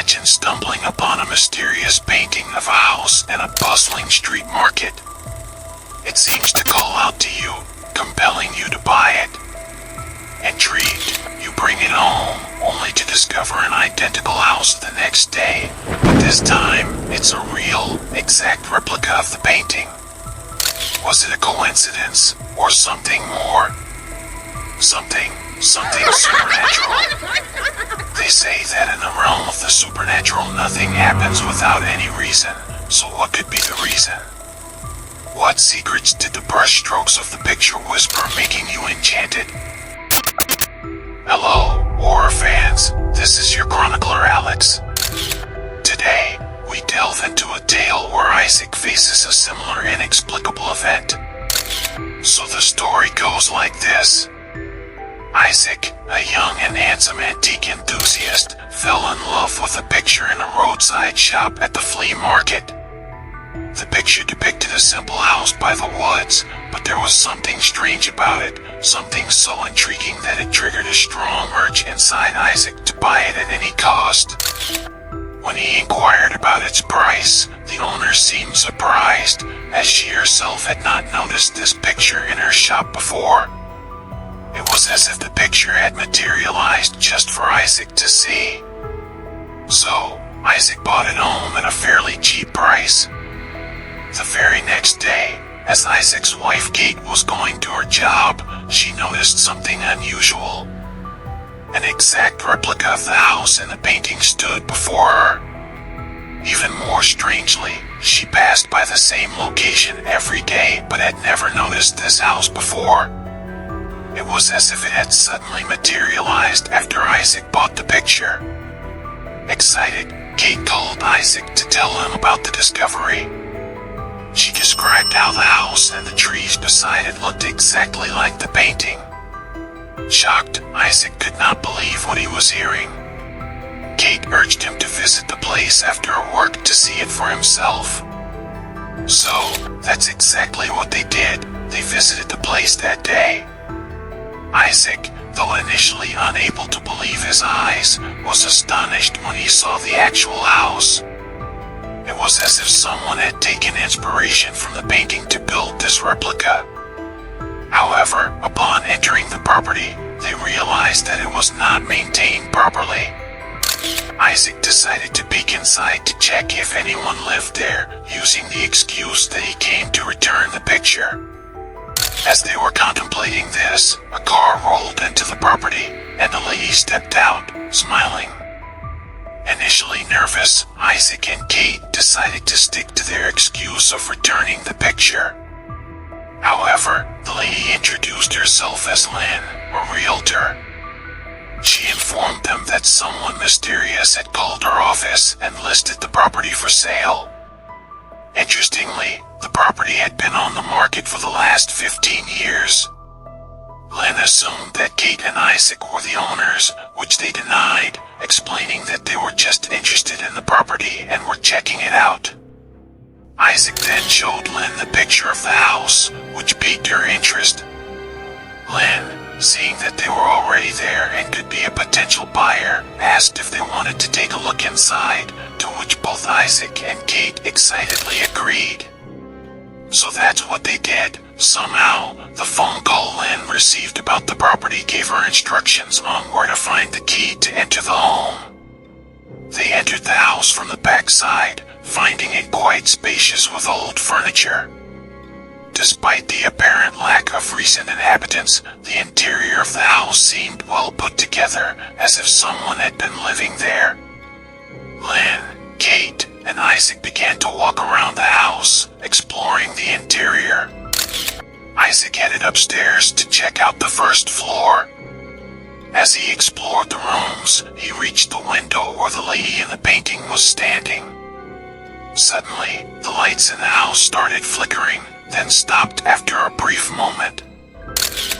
Imagine stumbling upon a mysterious painting of a house in a bustling street market. It seems to call out to you, compelling you to buy it. Intrigued, you bring it home, only to discover an identical house the next day. But this time, it's a real, exact replica of the painting. Was it a coincidence, or something more? Something supernatural. They say that in the realm of the supernatural, nothing happens without any reason. So what could be the reason? What secrets did the brushstrokes of the picture whisper, making you enchanted? Hello, horror fans. This is your chronicler Alex. Today, we delve into a tale where Isaac faces a similar inexplicable event. So the story goes like this. Isaac, a young and handsome antique enthusiast, fell in love with a picture in a roadside shop at the flea market. The picture depicted a simple house by the woods, but there was something strange about it, something so intriguing that it triggered a strong urge inside Isaac to buy it at any cost. When he inquired about its price, the owner seemed surprised, as she herself had not noticed this picture in her shop before. It was as if the picture had materialized just for Isaac to see. So, Isaac bought it home at a fairly cheap price. The very next day, as Isaac's wife Kate was going to her job, she noticed something unusual. An exact replica of the house in the painting stood before her. Even more strangely, she passed by the same location every day but had never noticed this house before. It was as if it had suddenly materialized after Isaac bought the picture. Excited, Kate called Isaac to tell him about the discovery. She described how the house and the trees beside it looked exactly like the painting. Shocked, Isaac could not believe what he was hearing. Kate urged him to visit the place after work to see it for himself. So, that's exactly what they did. They visited the place that day. Isaac, though initially unable to believe his eyes, was astonished when he saw the actual house. It was as if someone had taken inspiration from the painting to build this replica. However, upon entering the property, they realized that it was not maintained properly. Isaac decided to peek inside to check if anyone lived there, using the excuse that he came to return the picture. As they were contemplating this, a car rolled into the property, and a lady stepped out, smiling. Initially nervous, Isaac and Kate decided to stick to their excuse of returning the picture. However, the lady introduced herself as Lynn, a realtor. She informed them that someone mysterious had called her office and listed the property for sale. Interestingly, the property had been on the market for the last 15 years. Lynn assumed that Kate and Isaac were the owners, which they denied, explaining that they were just interested in the property and were checking it out. Isaac then showed Lynn the picture of the house, which piqued her interest. Lynn, seeing that they were already there and could be a potential buyer, asked if they wanted to take a look inside, to which both Isaac and Kate excitedly agreed. So that's what they did. Somehow, the phone call Lynn received about the property gave her instructions on where to find the key to enter the home. They entered the house from the back side, finding it quite spacious with old furniture. Despite the apparent lack of recent inhabitants, the interior of the house seemed well put together, as if someone had been living there. Lynn, Kate, and Isaac began to walk around the house, exploring the interior. Isaac headed upstairs to check out the first floor. As he explored the rooms, he reached the window where the lady in the painting was standing. Suddenly, the lights in the house started flickering, then stopped after a brief moment.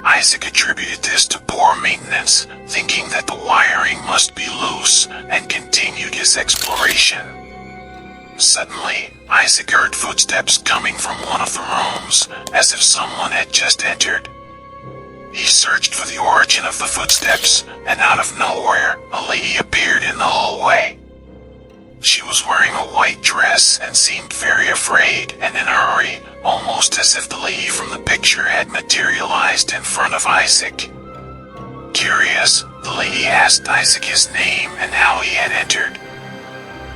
Isaac attributed this to poor maintenance, thinking that the wiring must be loose, and continued his exploration. Suddenly, Isaac heard footsteps coming from one of the rooms, as if someone had just entered. He searched for the origin of the footsteps, and out of nowhere, a lady appeared in the hallway. She was wearing a white dress and seemed very afraid and in a hurry, almost as if the lady from the picture had materialized in front of Isaac. Curious, the lady asked Isaac his name and how he had entered.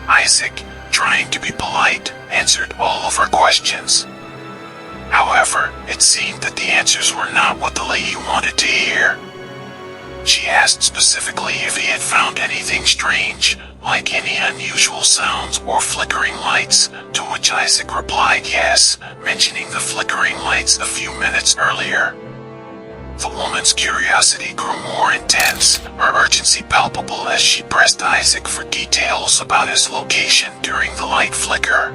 Isaac, trying to be polite, answered all of her questions. However, it seemed that the answers were not what the lady wanted to hear. She asked specifically if he had found anything strange, like any unusual sounds or flickering lights, to which Isaac replied yes, mentioning the flickering lights a few minutes earlier. The woman's curiosity grew more intense, her urgency palpable as she pressed Isaac for details about his location during the light flicker.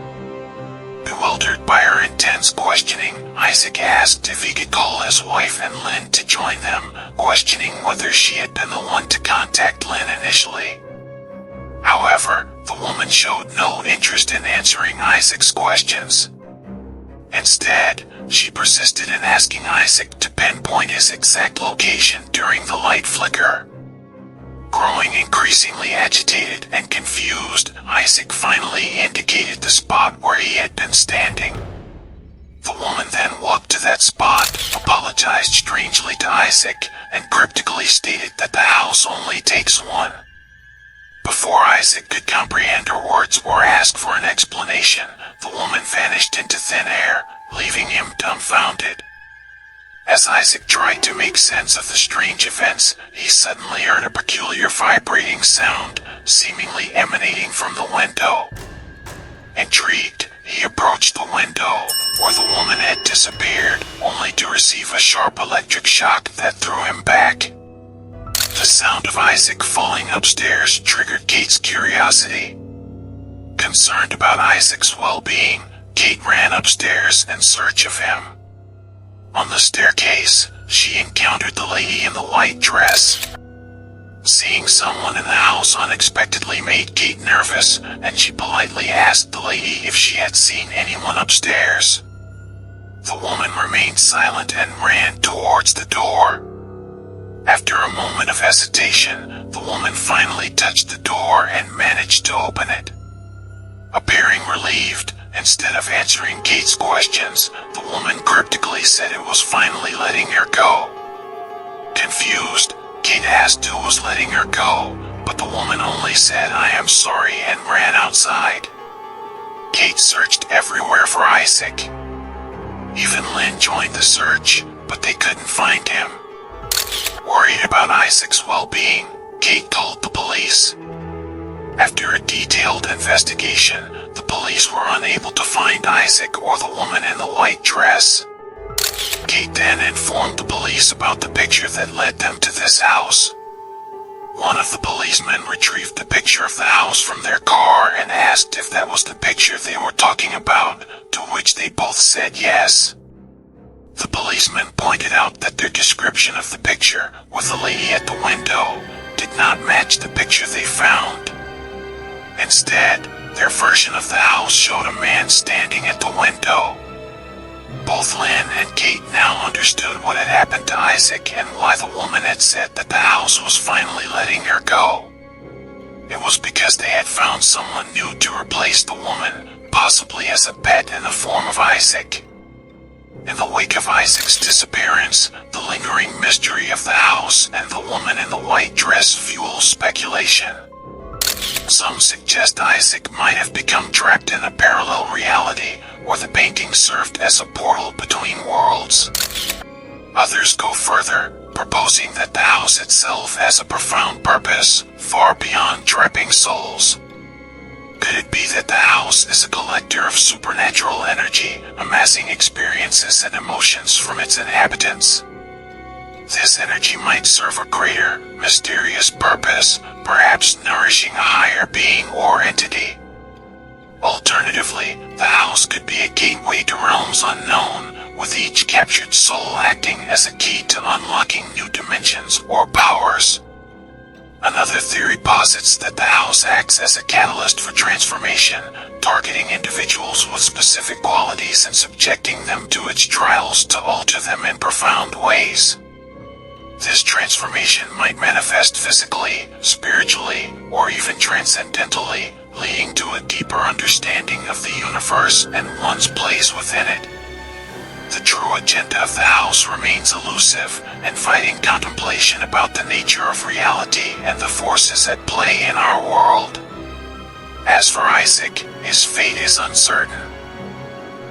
Bewildered by her intense questioning, Isaac asked if he could call his wife and Lynn to join them, questioning whether she had been the one to contact Lynn initially. However, the woman showed no interest in answering Isaac's questions. Instead, she persisted in asking Isaac to pinpoint his exact location during the light flicker. Growing increasingly agitated and confused, Isaac finally indicated the spot where he had been standing. The woman then walked to that spot, apologized strangely to Isaac, and cryptically stated that the house only takes one. Before Isaac could comprehend her words or ask for an explanation, the woman vanished into thin air, leaving him dumbfounded. As Isaac tried to make sense of the strange events, he suddenly heard a peculiar vibrating sound, seemingly emanating from the window. Intrigued, he approached the window, where the woman had disappeared, only to receive a sharp electric shock that threw him back. The sound of Isaac falling upstairs triggered Kate's curiosity. Concerned about Isaac's well-being, Kate ran upstairs in search of him. On the staircase, she encountered the lady in the white dress. Seeing someone in the house unexpectedly made Kate nervous, and she politely asked the lady if she had seen anyone upstairs. The woman remained silent and ran towards the door. After a moment of hesitation, the woman finally touched the door and managed to open it. Appearing relieved, instead of answering Kate's questions, the woman cryptically said it was finally letting her go. Confused, Kate asked who was letting her go, but the woman only said "I am sorry" and ran outside. Kate searched everywhere for Isaac. Even Lynn joined the search, but they couldn't find him. Worried about Isaac's well-being, Kate called the police. After a detailed investigation, the police were unable to find Isaac or the woman in the white dress. Kate then informed the police about the picture that led them to this house. One of the policemen retrieved the picture of the house from their car and asked if that was the picture they were talking about, to which they both said yes. The policeman pointed out that their description of the picture, with the lady at the window, did not match the picture they found. Instead, their version of the house showed a man standing at the window. Both Lynn and Kate now understood what had happened to Isaac and why the woman had said that the house was finally letting her go. It was because they had found someone new to replace the woman, possibly as a pet in the form of Isaac. In the wake of Isaac's disappearance, the lingering mystery of the house and the woman in the white dress fuels speculation. Some suggest Isaac might have become trapped in a parallel reality, where the painting served as a portal between worlds. Others go further, proposing that the house itself has a profound purpose, far beyond trapping souls. Could it be that the house is a collector of supernatural energy, amassing experiences and emotions from its inhabitants? This energy might serve a greater, mysterious purpose, perhaps nourishing a higher being or entity. Alternatively, the house could be a gateway to realms unknown, with each captured soul acting as a key to unlocking new dimensions or powers. Another theory posits that the house acts as a catalyst for transformation, targeting individuals with specific qualities and subjecting them to its trials to alter them in profound ways. This transformation might manifest physically, spiritually, or even transcendentally, leading to a deeper understanding of the universe and one's place within it. The true agenda of the house remains elusive, inviting contemplation about the nature of reality and the forces at play in our world. As for Isaac, his fate is uncertain.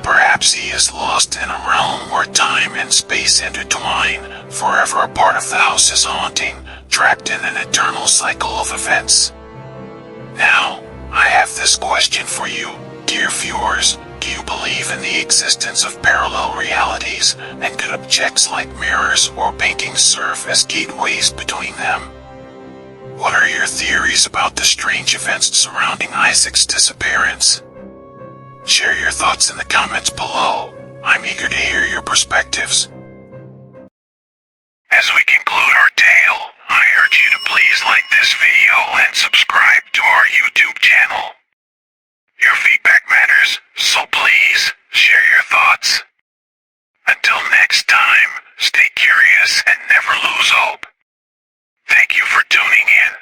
Perhaps he is lost in a realm where time and space intertwine, forever a part of the house's haunting, trapped in an eternal cycle of events. Now, I have this question for you, dear viewers. Do you believe in the existence of parallel realities, and could objects like mirrors or paintings serve as gateways between them? What are your theories about the strange events surrounding Isaac's disappearance? Share your thoughts in the comments below. I'm eager to hear your perspectives. As we conclude our tale, I urge you to please like this video and subscribe to our YouTube channel. Your feedback matters, so please share your thoughts. Until next time, stay curious and never lose hope. Thank you for tuning in.